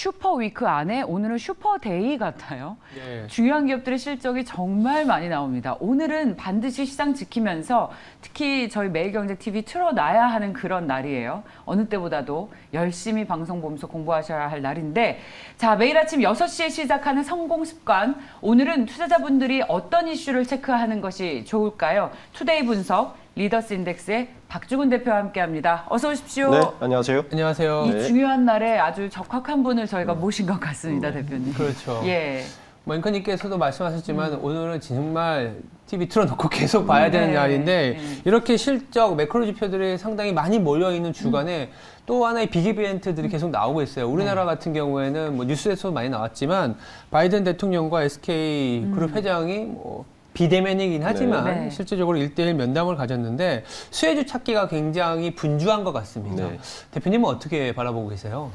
슈퍼위크 안에 오늘은 슈퍼데이 같아요. 네. 중요한 기업들의 실적이 정말 많이 나옵니다. 오늘은 반드시 시장 지키면서 특히 저희 매일경제TV 틀어놔야 하는 그런 날이에요. 어느 때보다도 열심히 방송 보면서 공부하셔야 할 날인데, 자, 매일 아침 6시에 시작하는 성공습관. 오늘은 투자자분들이 어떤 이슈를 체크하는 것이 좋을까요? 투데이 분석 리더스 인덱스의 박주근 대표와 함께합니다. 어서 오십시오. 네, 안녕하세요. 안녕하세요. 이 네. 중요한 날에 아주 적합한 분을 저희가 모신 것 같습니다, 대표님. 그렇죠. 예. 뭐 앵커님께서도 말씀하셨지만 오늘은 정말 TV 틀어놓고 계속 봐야 되는 네. 날인데 네. 이렇게 실적 매크로 지표들이 상당히 많이 몰려있는 주간에 또 하나의 빅 이벤트들이 계속 나오고 있어요. 우리나라 같은 경우에는 뭐 뉴스에서 많이 나왔지만 바이든 대통령과 SK 그룹 회장이 뭐 비대면이긴 하지만 네. 실질적으로 1대1 면담을 가졌는데 수혜주 찾기가 굉장히 분주한 것 같습니다. 네. 대표님은 어떻게 바라보고 계세요?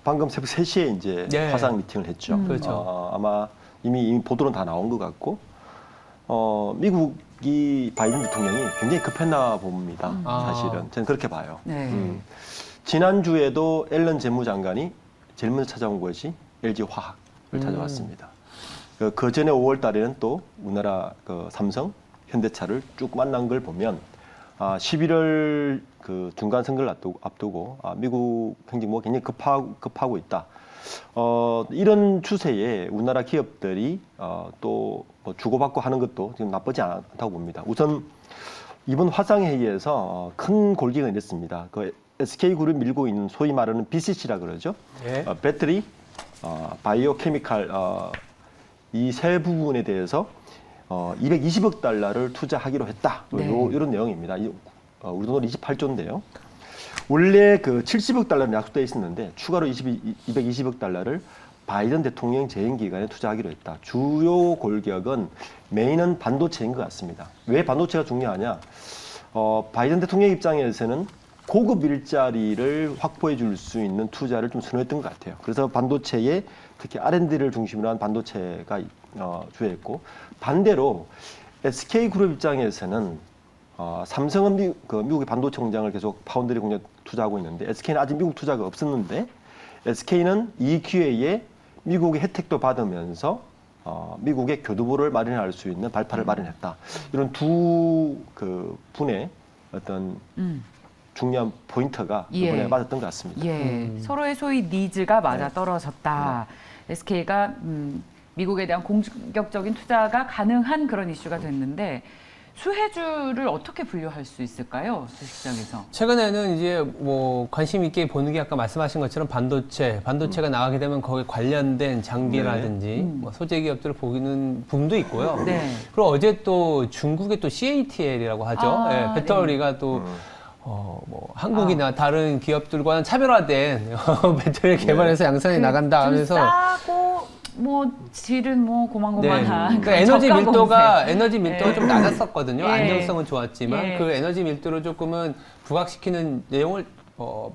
방금 새벽 3시에 이제 네. 화상 미팅을 했죠. 그렇죠. 아마 이미 보도는 다 나온 것 같고, 미국이 바이든 대통령이 굉장히 급했나 봅니다. 사실은. 저는 그렇게 봐요. 네. 지난주에도 앨런 재무장관이 제일 먼저 찾아온 것이 LG화학을 찾아왔습니다. 그 전에 5월 달에는 또 우리나라 삼성, 현대차를 쭉 만난 걸 보면 11월 그 중간 선거를 앞두고 미국 행정부가 굉장히 급하고 있다. 이런 추세에 우리나라 기업들이 또뭐 주고받고 하는 것도 지금 나쁘지 않다고 봅니다. 우선 이번 화상회의에서 큰 골기가 있었습니다. 그 SK그룹이 밀고 있는 소위 말하는 BCC라 그러죠. 네. 배터리, 바이오 케미칼 이 세 부분에 대해서 220억 달러를 투자하기로 했다. 네. 이런 내용입니다. 우리 돈으로 28조인데요. 원래 그 70억 달러는 약속돼 있었는데 추가로 220억 달러를 바이든 대통령 재임 기간에 투자하기로 했다. 주요 골격은 메인은 반도체인 것 같습니다. 왜 반도체가 중요하냐? 바이든 대통령 입장에서는 고급 일자리를 확보해 줄 수 있는 투자를 좀 선호했던 것 같아요. 그래서 반도체에 특히 R&D를 중심으로 한 반도체가 주요했고, 반대로 SK그룹 입장에서는 삼성은 미국의 반도체 공장을 계속 파운드리 공장 투자하고 있는데 SK는 아직 미국 투자가 없었는데 SK는 이 기회에 미국의 혜택도 받으면서 미국의 교두보를 마련할 수 있는 발판을 마련했다. 이런 두 분의 어떤 중요한 포인트가 이번에 예. 맞았던 것 같습니다. 예. 서로의 소위 니즈가 맞아 네. 떨어졌다. SK가 미국에 대한 공격적인 투자가 가능한 그런 이슈가 됐는데, 수혜주를 어떻게 분류할 수 있을까요? 주식시장에서. 최근에는 이제 뭐 관심 있게 보는 게 아까 말씀하신 것처럼 반도체가 나가게 되면 거기에 관련된 장비라든지 뭐 소재 기업들을 보기는 부분도 있고요. 네. 그리고 어제 또 중국의 또 CATL이라고 하죠. 예, 배터리가 또 뭐 한국이나 다른 기업들과는 차별화된 배터리 개발해서 양산에 나간다 좀 하면서 싸고 뭐 질은 뭐 고만고만한 그러니까 에너지 저가 밀도가 좀 낮았었거든요. 예. 안정성은 좋았지만 예. 그 에너지 밀도를 조금은 부각시키는 내용을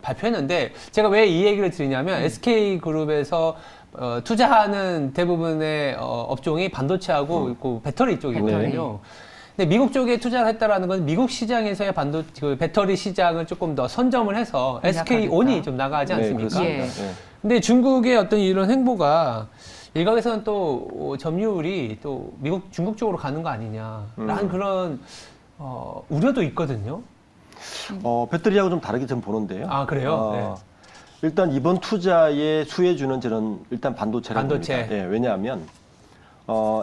발표했는데, 제가 왜 이 얘기를 드리냐면 SK그룹에서 투자하는 대부분의 업종이 반도체하고 그 배터리 쪽이거든요. 근데 미국 쪽에 투자를 했다라는 건 미국 시장에서의 그 배터리 시장을 조금 더 선점을 해서 SK온이 좀 나가지 않습니까? 그렇습니다. 예. 네. 근데 중국의 어떤 이런 행보가 일각에서는 또 점유율이 또 중국 쪽으로 가는 거 아니냐라는 그런 우려도 있거든요. 배터리하고 좀 다르게 좀 보는데요. 아, 그래요? 일단 이번 투자의 수혜주는 저는 일단 반도체라고 반도체. 봅니다. 예, 왜냐하면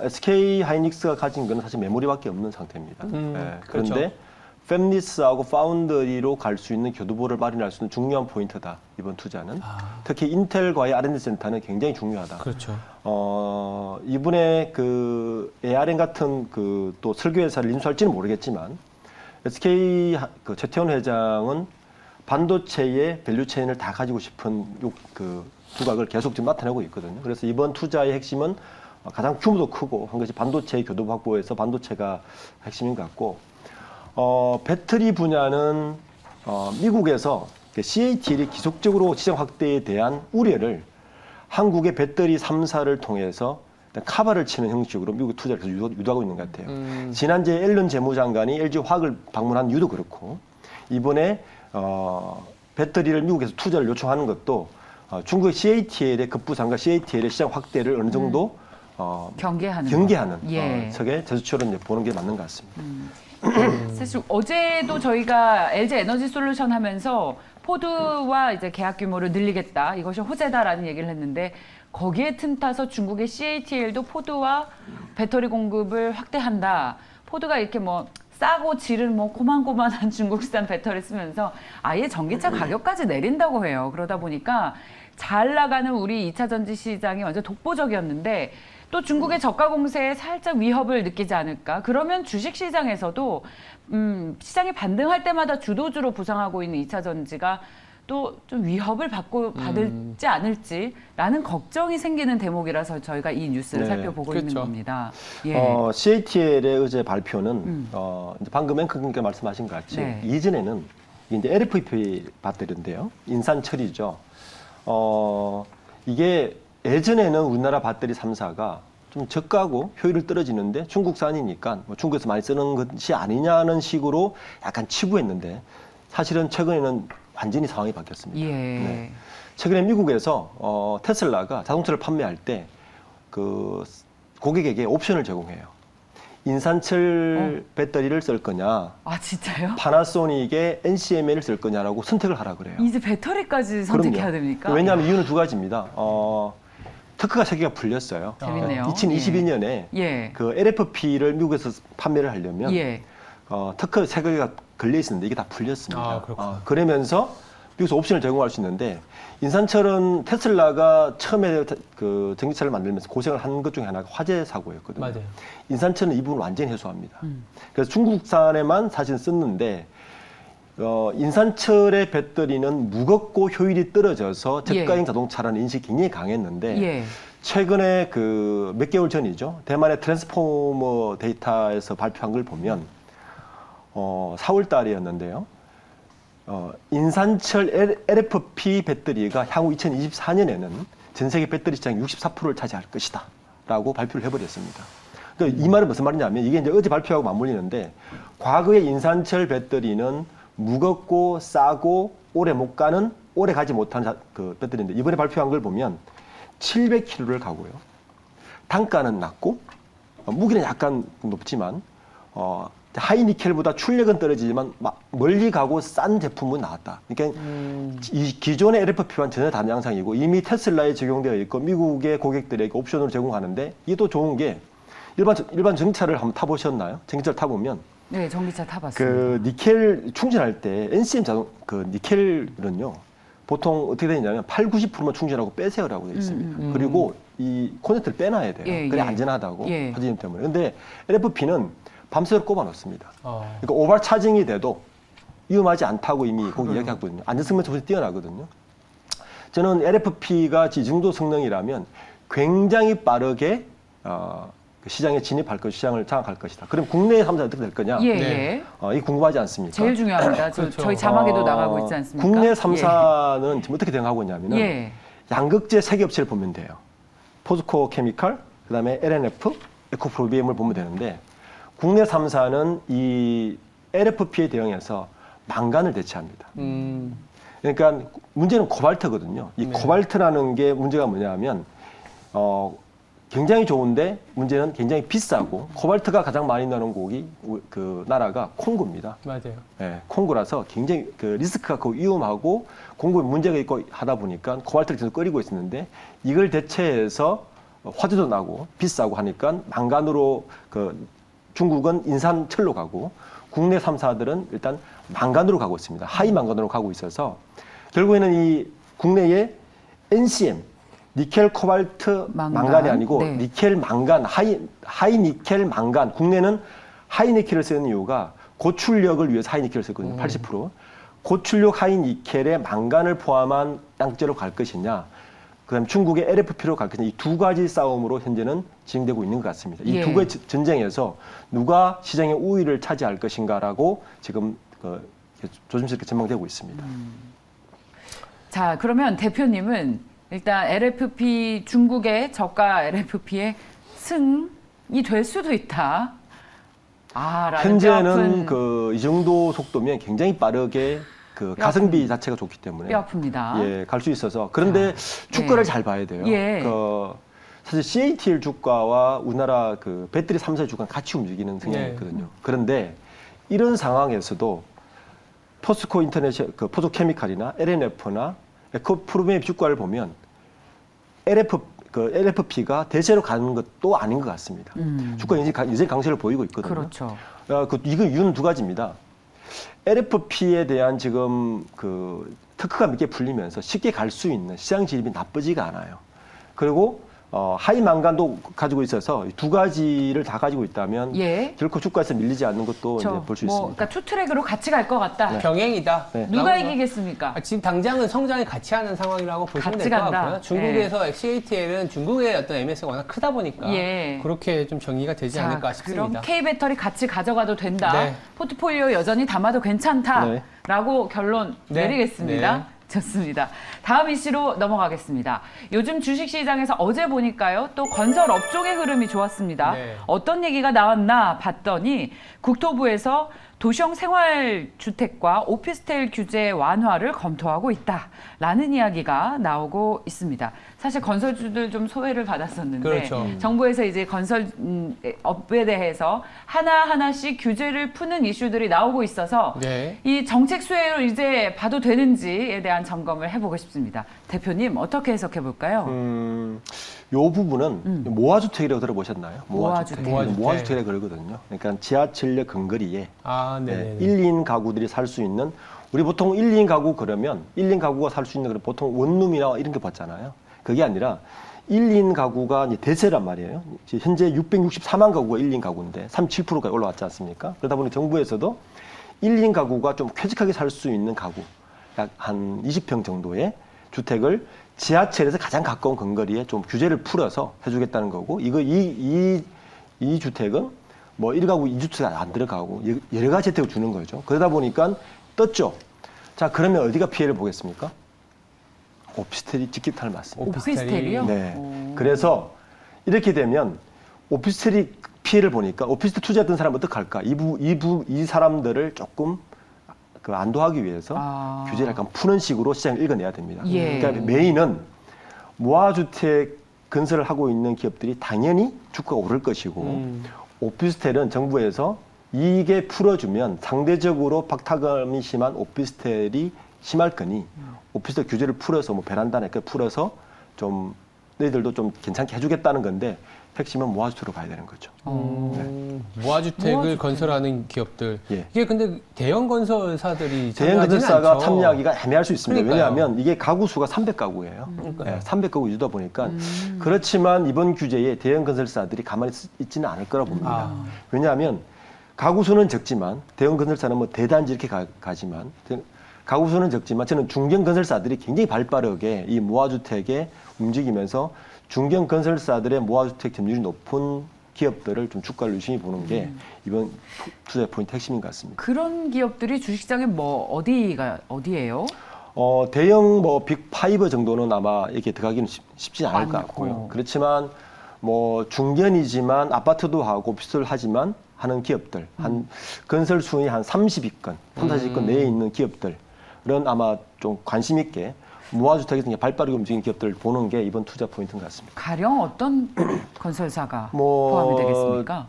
SK 하이닉스가 가진 건 사실 메모리밖에 없는 상태입니다. 예, 그렇죠. 그런데 팹리스하고 파운드리로 갈 수 있는 교두보를 마련할 수 있는 중요한 포인트다. 이번 투자는. 특히 인텔과의 R&D 센터는 굉장히 중요하다. 그렇죠. 이번에 그 ARM 같은 또 설계회사를 인수할지는 모르겠지만 SK 그 최태원 회장은 반도체의 밸류체인을 다 가지고 싶은 그 두각을 계속 지금 나타내고 있거든요. 그래서 이번 투자의 핵심은 가장 규모도 크고 한 것이 반도체 교두보 확보에서 반도체가 핵심인 것 같고, 배터리 분야는 미국에서 CATL이 지속적으로 시장 확대에 대한 우려를 한국의 배터리 3사를 통해서 카바를 치는 형식으로 미국 투자를 계속 유도하고 있는 것 같아요. 지난주에 앨런 재무장관이 LG화학을 방문한 이유도 그렇고, 이번에 배터리를 미국에서 투자를 요청하는 것도 중국의 CATL의 급부상과 CATL의 시장 확대를 어느 정도 경계하는 예. 석의 제스처로 이제 보는 게 맞는 것 같습니다. 사실 어제도 저희가 LG 에너지 솔루션 하면서 포드와 이제 계약 규모를 늘리겠다. 이것이 호재다라는 얘기를 했는데 거기에 틈타서 중국의 CATL도 포드와 배터리 공급을 확대한다. 포드가 이렇게 뭐 싸고 질은 뭐 고만고만한 중국산 배터리 쓰면서 아예 전기차 가격까지 내린다고 해요. 그러다 보니까 잘 나가는 우리 2차 전지 시장이 완전 독보적이었는데 또 중국의 저가 공세에 살짝 위협을 느끼지 않을까? 그러면 주식 시장에서도 시장이 반등할 때마다 주도주로 부상하고 있는 2차 전지가 또 좀 위협을 받을지 않을지라는 걱정이 생기는 대목이라서 저희가 이 뉴스를 네, 살펴보고 있는 그렇죠. 겁니다. 예. CATL의 어제 발표는 이제 방금 앵커님께 말씀하신 것 같이 네. 이전에는 이제 LFP 배터리인데요. 인산철이죠. 이게 예전에는 우리나라 배터리 3사가 좀 저가고 효율을 떨어지는데 중국산이니까 뭐 중국에서 많이 쓰는 것이 아니냐는 식으로 약간 치부했는데 사실은 최근에는 완전히 상황이 바뀌었습니다. 예. 네. 최근에 미국에서 테슬라가 자동차를 판매할 때 그 고객에게 옵션을 제공해요. 인산철 배터리를 쓸 거냐, 아 진짜요? 파나소닉의 NCML을 쓸 거냐라고 선택을 하라 그래요. 이제 배터리까지 선택해야 그럼요. 됩니까? 왜냐하면 이유는 두 가지입니다. 특허가 세 개가 풀렸어요. 재밌네요. 2022년에 예. 그 LFP를 미국에서 판매를 하려면 예. 특허 세 개가 걸려 있었는데 이게 다 풀렸습니다. 아, 그렇구나. 그러면서 미국에서 옵션을 제공할 수 있는데 인산철은 테슬라가 처음에 그 전기차를 만들면서 고생을 한 것 중에 하나가 화재 사고였거든요. 맞아요. 인산철은 이 부분을 완전히 해소합니다. 그래서 중국산에만 사실 썼는데 인산철의 배터리는 무겁고 효율이 떨어져서 저가형 예. 자동차라는 인식이 굉장히 강했는데 예. 최근에 그 몇 개월 전이죠. 대만의 트랜스포머 데이터에서 발표한 걸 보면 4월 달이었는데요. 인산철 LFP 배터리가 향후 2024년에는 전 세계 배터리 시장 64%를 차지할 것이다. 라고 발표를 해버렸습니다. 그러니까 이 말은 무슨 말이냐면 이게 이제 어제 발표하고 맞물리는데 과거의 인산철 배터리는 무겁고 싸고 오래 못 가는 오래 가지 못한 그 배터리인데 이번에 발표한 걸 보면 700km를 가고요. 단가는 낮고 무게는 약간 높지만 하이니켈보다 출력은 떨어지지만 멀리 가고 싼 제품은 나왔다. 그러니까 이 기존의 LFP와는 전혀 다른 양상이고 이미 테슬라에 적용되어 있고 미국의 고객들에게 옵션으로 제공하는데 이게 또 좋은 게 일반 전기차를 한번 타보셨나요? 전기차를 타보면 네, 전기차 타봤어요. 그 니켈 충전할 때 NCM 그 니켈은요 보통 어떻게 되냐면 80~90%만 충전하고 빼세요라고 되어 있습니다. 그리고 이 콘센트를 빼놔야 돼요. 예, 그래 예. 안전하다고 예. 화재임 때문에. 근데 LFP는 밤새도록 꼽아 놓습니다. 어. 그러니까 오버 차징이 돼도 위험하지 않다고 이미 거기 이야기하거든요. 안전성면 조건이 뛰어나거든요. 저는 LFP가 이 정도 성능이라면 굉장히 빠르게 그 시장에 진입할 것, 시장을 장악할 것이다. 그럼 국내 3사 어떻게 될 거냐? 예, 네. 예. 이 궁금하지 않습니까? 제일 중요합니다. 그렇죠. 저희 자막에도 나가고 있지 않습니까? 국내 3사는 지금 어떻게 생각하고 있냐면은 예. 양극재 세 개 업체를 보면 돼요. 포스코 케미칼, 그다음에 LNF, 에코프로비엠을 보면 되는데 국내 3사는 이 LFP에 대응해서 망간을 대체합니다. 그러니까 문제는 코발트거든요. 이 네. 코발트라는 게 문제가 뭐냐면 굉장히 좋은데 문제는 굉장히 비싸고 코발트가 가장 많이 나오는 곡이 그 나라가 콩고입니다. 맞아요. 네, 콩고라서 굉장히 그 리스크가 그 위험하고 공급에 문제가 있고 하다 보니까 코발트를 계속 끓이고 있었는데 이걸 대체해서 화재도 나고 비싸고 하니까 망간으로 그 중국은 인산철로 가고 국내 3사들은 일단 망간으로 가고 있습니다. 하이 망간으로 가고 있어서 결국에는 이 국내에 NCM 니켈 코발트 망간이 아니고 네. 니켈 망간 하이 니켈 망간 국내는 하이 니켈을 쓰는 이유가 고출력을 위해서 하이 니켈을 쓰거든요. 80%. 고출력 하이 니켈에 망간을 포함한 양재로 갈 것이냐 그다음에 중국의 LFP로 갈 것이냐 이 두 가지 싸움으로 현재는 진행되고 있는 것 같습니다. 이 두 예. 가지 전쟁에서 누가 시장의 우위를 차지할 것인가라고 지금 조심스럽게 전망되고 있습니다. 자, 그러면 대표님은 일단 LFP 중국의 저가 LFP의 승이 될 수도 있다. 라는 현재는 뼈아픈 이 정도 속도면 굉장히 빠르게 그 뼈 가성비 자체가 좋기 때문에 뼈 아픕니다. 예, 갈 수 있어서 그런데 주가를 잘 봐야 돼요. 예. 그 사실 CATL 주가와 우리나라 그 배터리 3사의 주가는 같이 움직이는 성향이 있거든요. 그런데 이런 상황에서도 포스코 인터내셔 그 포스코케미칼이나 LNF나 에코프로메 주가를 보면 LFP가 대세로 가는 것도 아닌 것 같습니다. 주가 이제 강세를 보이고 있거든요. 그렇죠. 이거 이유는 두 가지입니다. LFP에 대한 지금 그 특허가 몇 개 풀리면서 쉽게 갈 수 있는 시장 진입이 나쁘지가 않아요. 그리고 하이 망간도 가지고 있어서 두 가지를 다 가지고 있다면 예. 결코 주가에서 밀리지 않는 것도 이제 볼 수 있습니다. 그러니까 투트랙으로 같이 갈 것 같다. 병행이다. 네. 누가 라고 이기겠습니까? 지금 당장은 성장을 같이 하는 상황이라고 보시면 같이 될 것 간다. 같고요. 중국에서 CATL은 중국의 어떤 MS가 워낙 크다 보니까 예. 그렇게 좀 정리가 되지 않을까 싶습니다. 그럼 K배터리 같이 가져가도 된다. 네. 포트폴리오 여전히 담아도 괜찮다라고 결론 네. 내리겠습니다. 네. 좋습니다. 다음 이슈로 넘어가겠습니다. 요즘 주식시장에서 어제 보니까요. 또 건설 업종의 흐름이 좋았습니다. 네. 어떤 얘기가 나왔나 봤더니 국토부에서 도시형 생활주택과 오피스텔 규제 완화를 검토하고 있다라는 이야기가 나오고 있습니다. 사실 건설주들 좀 소외를 받았었는데 그렇죠. 정부에서 이제 건설 업에 대해서 하나하나씩 규제를 푸는 이슈들이 나오고 있어서 네. 이 정책 수혜로 이제 봐도 되는지에 대한 점검을 해보고 싶습니다. 대표님 어떻게 해석해 볼까요? 요 부분은 모아주택이라고 들어보셨나요? 모아주택. 모아주택이라고 그러거든요. 그러니까 지하철역 근거리에 아, 네. 1인 가구들이 살 수 있는 우리 보통 1인 가구 그러면 1인 가구가 살 수 있는 걸 보통 원룸이나 이런 게 봤잖아요. 그게 아니라 1인 가구가 이제 대세란 말이에요. 현재 664만 가구가 1인 가구인데 37%가 올라왔지 않습니까? 그러다 보니 정부에서도 1인 가구가 좀 쾌적하게 살 수 있는 가구 약 한 20평 정도의 주택을 지하철에서 가장 가까운 근거리에 좀 규제를 풀어서 해주겠다는 거고 이 주택은 뭐 1가구 2주택 안 들어가고 여러 가지 혜택을 주는 거죠. 그러다 보니까 떴죠. 자, 그러면 어디가 피해를 보겠습니까? 오피스텔이 직격탄을 맞습니다. 오피스텔이요? 네. 오. 그래서 이렇게 되면 오피스텔이 피해를 보니까 오피스텔 투자했던 사람은 어떡할까? 이 사람들을 조금 그 안도하기 위해서 규제를 약간 푸는 식으로 시장을 읽어내야 됩니다. 예. 그러니까 메인은 무화주택 건설을 하고 있는 기업들이 당연히 주가가 오를 것이고 오피스텔은 정부에서 이게 풀어주면 상대적으로 박탈감이 심한 오피스텔이 심할 거니 오피스텔 규제를 풀어서 뭐 베란다나 이렇게 풀어서 좀 너희들도 좀 괜찮게 해주겠다는 건데 핵심은 무화주택으로 가야 되는 거죠. 모아주택을 모아주택. 건설하는 기업들. 예. 이게 근데 대형 건설사들이 대형 참여하지는 건설사가 않죠. 참여하기가 애매할 수 있습니다. 그러니까요. 왜냐하면 이게 가구 수가 300가구예요. 그러니까요. 300가구 위주다 보니까 그렇지만 이번 규제에 대형 건설사들이 가만히 있지는 않을 거라 봅니다. 왜냐하면 가구 수는 적지만 대형 건설사는 뭐 대단지 이렇게 가지만 가구 수는 적지만 저는 중견 건설사들이 굉장히 발빠르게 이 무화주택에 움직이면서 중견 건설사들의 무화주택 점유율이 높은 기업들을 좀 주가를 유심히 보는 게 이번 투자 포인트 핵심인 것 같습니다. 그런 기업들이 주식시장에 뭐 어디예요? 대형 뭐 빅5 정도는 아마 이렇게 들어가기는 쉽지 않을 것 많고. 같고요. 그렇지만 뭐 중견이지만 아파트도 하고 오피스를 하지만 하는 기업들, 한 건설 순위 한 30위권, 30, 40위권 내에 있는 기업들은 아마 좀 관심 있게 무화주택에서 그냥 발빠르게 움직이는 기업들을 보는 게 이번 투자 포인트인 것 같습니다. 가령 어떤 건설사가 뭐 포함이 되겠습니까?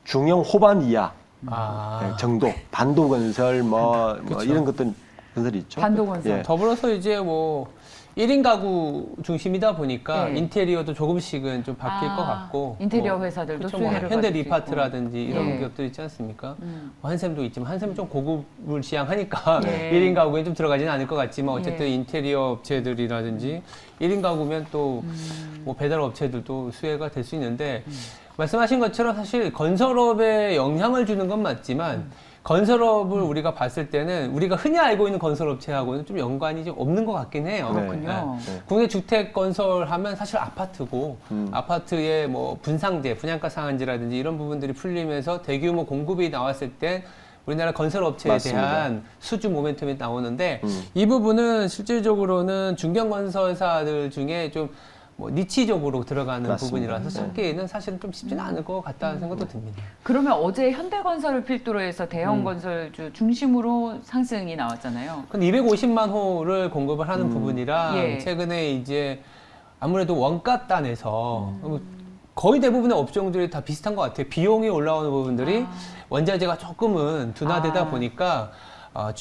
중형 호반 이하 아. 정도, 반도건설 뭐 그쵸. 이런 것들 건설이 있죠. 반도건설. 예. 더불어서 이제 뭐 1인 가구 중심이다 보니까 예. 인테리어도 조금씩은 좀 바뀔 것 같고 인테리어 뭐, 회사들도 그쵸, 뭐 수혜를 현대 받을 수 리파트라든지 있고. 이런 예. 기업들 있지 않습니까? 뭐 한샘도 있지만 한샘은 좀 고급을 지향하니까 예. 1인 가구에 좀 들어가지는 않을 것 같지만 어쨌든 예. 인테리어 업체들이라든지 1인 가구면 또 뭐 배달 업체들도 수혜가 될 수 있는데 말씀하신 것처럼 사실 건설업에 영향을 주는 건 맞지만 건설업을 우리가 봤을 때는 우리가 흔히 알고 있는 건설업체하고는 좀 연관이 좀 없는 것 같긴 해요. 그렇군요. 네. 국내 주택 건설하면 사실 아파트고 아파트의 뭐 분상제, 분양가 상한제라든지 이런 부분들이 풀리면서 대규모 공급이 나왔을 때 우리나라 건설업체에 맞습니다. 대한 수주 모멘텀이 나오는데 이 부분은 실질적으로는 중견 건설사들 중에 좀 뭐 니치적으로 들어가는 맞습니다. 부분이라서 찾기에는 사실은 좀 쉽지는 않을 것 같다는 생각도 듭니다. 그러면 어제 현대건설을 필두로 해서 대형 건설주 중심으로 상승이 나왔잖아요. 근데 250만 호를 공급을 하는 부분이라 예. 최근에 이제 아무래도 원가단에서 거의 대부분의 업종들이 다 비슷한 것 같아요. 비용이 올라오는 부분들이 원자재가 조금은 둔화되다 보니까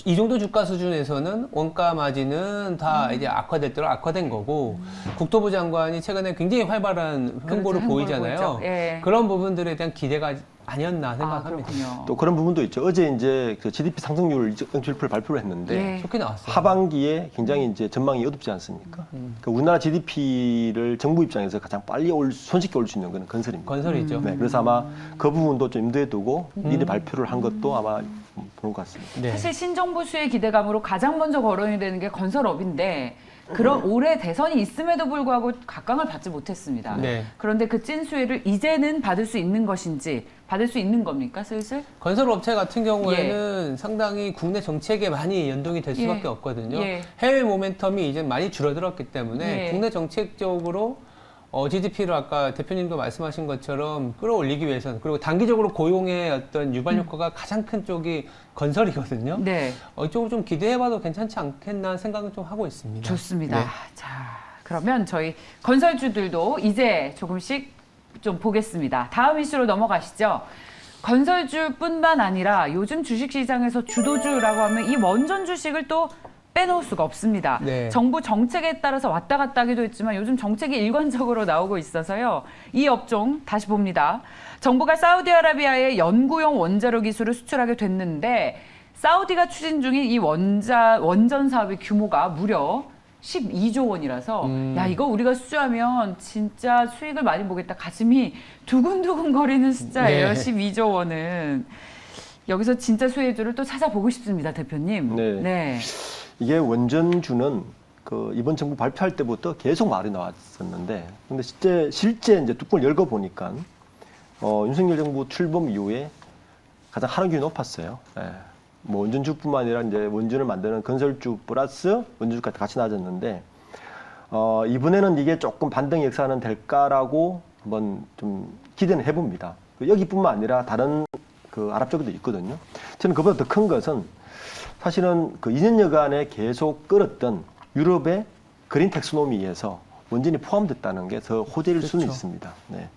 이 정도 주가 수준에서는 원가 마진은 다 이제 악화될 대로 악화된 거고 국토부 장관이 최근에 굉장히 활발한 그렇죠, 홍보를 행보를 보이잖아요. 보이죠. 예. 그런 부분들에 대한 기대가 아니었나 생각합니다. 그렇군요. 또 그런 부분도 있죠. 어제 이제 그 GDP 상승률 2.7% 발표를 했는데 예. 좋게 나왔어요. 하반기에 굉장히 이제 전망이 어둡지 않습니까? 그 우리나라 GDP를 정부 입장에서 가장 빨리 손쉽게 올 수 있는 건 건설입니다. 건설이죠. 네, 그래서 아마 그 부분도 좀 염두에 두고 미리 발표를 한 것도 아마 보는 것 같습니다. 네. 사실 신정부 수의 기대감으로 가장 먼저 거론이 되는 게 건설업인데 그런 올해 대선이 있음에도 불구하고 각광을 받지 못했습니다. 네. 그런데 그 찐수혜를 이제는 받을 수 있는 것인지 받을 수 있는 겁니까 슬슬? 건설업체 같은 경우에는 상당히 국내 정책에 많이 연동이 될 수밖에 예. 없거든요. 예. 해외 모멘텀이 이제 많이 줄어들었기 때문에 예. 국내 정책적으로 GDP를 아까 대표님도 말씀하신 것처럼 끌어올리기 위해서는 그리고 단기적으로 고용의 어떤 유발 효과가 가장 큰 쪽이 건설이거든요. 네. 이쪽을 좀 기대해봐도 괜찮지 않겠나 생각은 좀 하고 있습니다. 좋습니다. 네. 자, 그러면 저희 건설주들도 이제 조금씩 좀 보겠습니다. 다음 이슈로 넘어가시죠. 건설주뿐만 아니라 요즘 주식시장에서 주도주라고 하면 이 원전 주식을 또 빼놓을 수가 없습니다. 네. 정부 정책에 따라서 왔다 갔다 하기도 했지만 요즘 정책이 일관적으로 나오고 있어서요. 이 업종 다시 봅니다. 정부가 사우디아라비아에 연구용 원자로 기술을 수출하게 됐는데 사우디가 추진 중인 이 원전 사업의 규모가 무려 12조 원이라서 야 이거 우리가 수주하면 진짜 수익을 많이 보겠다. 가슴이 두근두근 거리는 숫자예요. 네. 12조 원은. 여기서 진짜 수혜주를 또 찾아보고 싶습니다, 대표님. 네. 이게 원전주는 그 이번 정부 발표할 때부터 계속 말이 나왔었는데, 근데 실제 이제 뚜껑을 열고 보니까 윤석열 정부 출범 이후에 가장 하락률이 높았어요. 예. 뭐 원전주뿐만 아니라 이제 원전을 만드는 건설주 플러스 원전주까지 같이 낮았는데 이번에는 이게 조금 반등의 역사는 될까라고 한번 좀 기대는 해봅니다. 여기뿐만 아니라 다른 그 아랍 쪽에도 있거든요. 저는 그보다 더 큰 것은 사실은 그 2년여간에 계속 끌었던 유럽의 그린 텍스노미에서 원전이 포함됐다는 게 더 호재일 수는 있습니다. 네.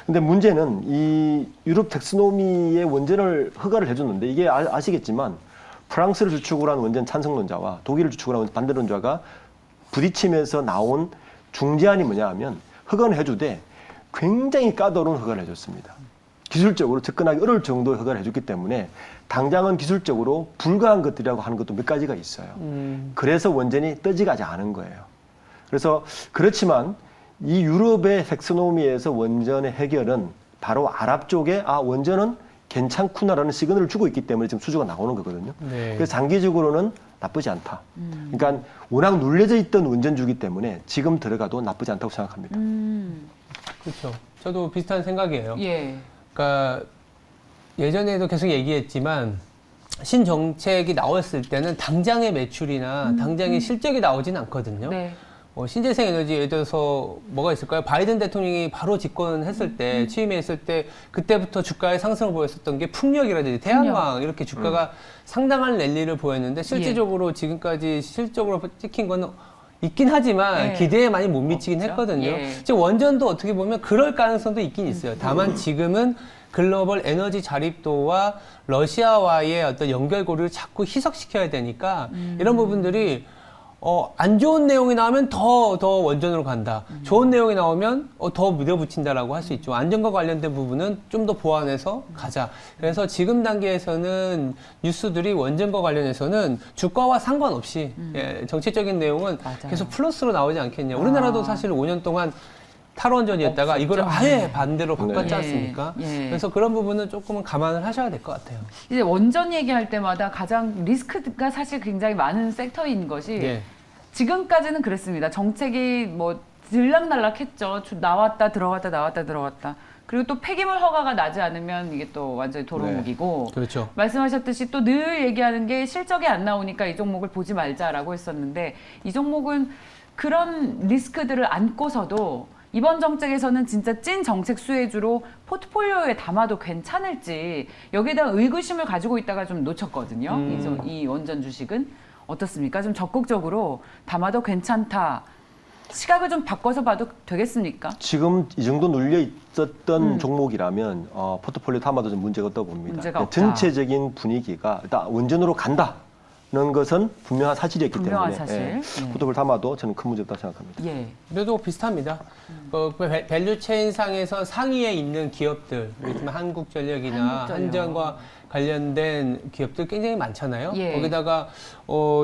근데 문제는 이 유럽 텍스노미의 원전을 허가를 해줬는데 이게 아시겠지만 프랑스를 주축으로 한 원전 찬성론자와 독일을 주축으로 한 반대론자가 부딪히면서 나온 중재안이 뭐냐 하면 허가는 해주되 굉장히 까다로운 허가를 해줬습니다. 기술적으로 접근하기 어려울 정도의 허가를 해줬기 때문에 당장은 기술적으로 불가한 것들이라고 하는 것도 몇 가지가 있어요. 그래서 원전이 떠지가지 않은 거예요. 그래서 그렇지만 이 유럽의 텍스노미에서 원전의 해결은 바로 아랍 쪽에 원전은 괜찮구나라는 시그널을 주고 있기 때문에 지금 수주가 나오는 거거든요. 네. 그래서 장기적으로는 나쁘지 않다. 그러니까 워낙 눌려져 있던 원전주기 때문에 지금 들어가도 나쁘지 않다고 생각합니다. 그렇죠. 저도 비슷한 생각이에요. 예. 그러니까 예전에도 계속 얘기했지만 신정책이 나왔을 때는 당장의 매출이나 당장의 실적이 나오진 않거든요. 네. 신재생 에너지 예를 들어서 뭐가 있을까요? 바이든 대통령이 바로 집권했을 때, 취임했을 때 그때부터 주가의 상승을 보였었던 게 풍력이라든지 태양광 이렇게 주가가 상당한 랠리를 보였는데 실질적으로 지금까지 실적으로 찍힌 거는 있긴 하지만 예. 기대에 많이 못 미치긴 없죠. 했거든요. 예. 지금 원전도 어떻게 보면 그럴 가능성도 있긴 있어요. 다만 지금은 글로벌 에너지 자립도와 러시아와의 어떤 연결고리를 자꾸 희석시켜야 되니까 이런 부분들이 안 좋은 내용이 나오면 더 원전으로 간다. 좋은 내용이 나오면 더 밀어붙인다라고 할 수 있죠. 안전과 관련된 부분은 좀 더 보완해서 가자. 그래서 지금 단계에서는 뉴스들이 원전과 관련해서는 주가와 상관없이 정책적인 내용은 맞아요. 계속 플러스로 나오지 않겠냐. 우리나라도 사실 5년 동안 탈원전이었다가 없었죠. 이거를 아예 반대로 바꿨지 네. 않습니까? 예. 그래서 그런 부분은 조금은 감안을 하셔야 될 것 같아요. 이제 원전 얘기할 때마다 가장 리스크가 사실 굉장히 많은 섹터인 것이 예. 지금까지는 그랬습니다. 정책이 뭐 들락날락했죠. 나왔다 들어갔다 나왔다 들어갔다. 그리고 또 폐기물 허가가 나지 않으면 이게 또 완전히 도루묵이고. 그렇죠. 말씀하셨듯이 또 늘 얘기하는 게 실적이 안 나오니까 이 종목을 보지 말자라고 했었는데 이 종목은 그런 리스크들을 안고서도 이번 정책에서는 진짜 찐 정책 수혜주로 포트폴리오에 담아도 괜찮을지 여기에 대한 의구심을 가지고 있다가 좀 놓쳤거든요. 이 원전 주식은 어떻습니까? 좀 적극적으로 담아도 괜찮다. 시각을 좀 바꿔서 봐도 되겠습니까? 지금 이 정도 눌려 있었던 종목이라면 포트폴리오 담아도 좀 문제가 없다고 봅니다. 문제가 없다. 전체적인 분위기가 일단 원전으로 간다는 것은 분명한 사실이었기 분명한 때문에 사실. 예. 포트폴리오 담아도 저는 큰 문제 없다고 생각합니다. 예. 그래도 비슷합니다. 밸류체인 상에서 상위에 있는 기업들, 예를 들면 한국전력이나 한국전력. 한전과 관련된 기업들 굉장히 많잖아요. 예. 거기다가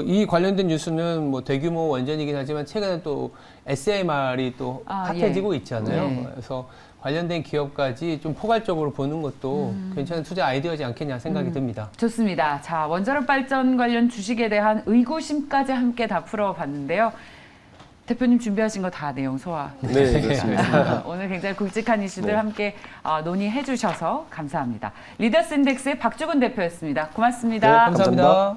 이 관련된 뉴스는 뭐 대규모 원전이긴 하지만 최근에 또 SMR이 또 핫해지고 있잖아요. 예. 그래서 관련된 기업까지 좀 포괄적으로 보는 것도 괜찮은 투자 아이디어지 않겠냐 생각이 듭니다. 좋습니다. 자, 원자력 발전 관련 주식에 대한 의구심까지 함께 다 풀어봤는데요. 대표님 준비하신 거 다 내용 소화. 네, 그렇습니다. 오늘 굉장히 굵직한 이슈들 네. 함께 논의해 주셔서 감사합니다. 리더스 인덱스의 박주근 대표였습니다. 고맙습니다. 네, 감사합니다. 감사합니다.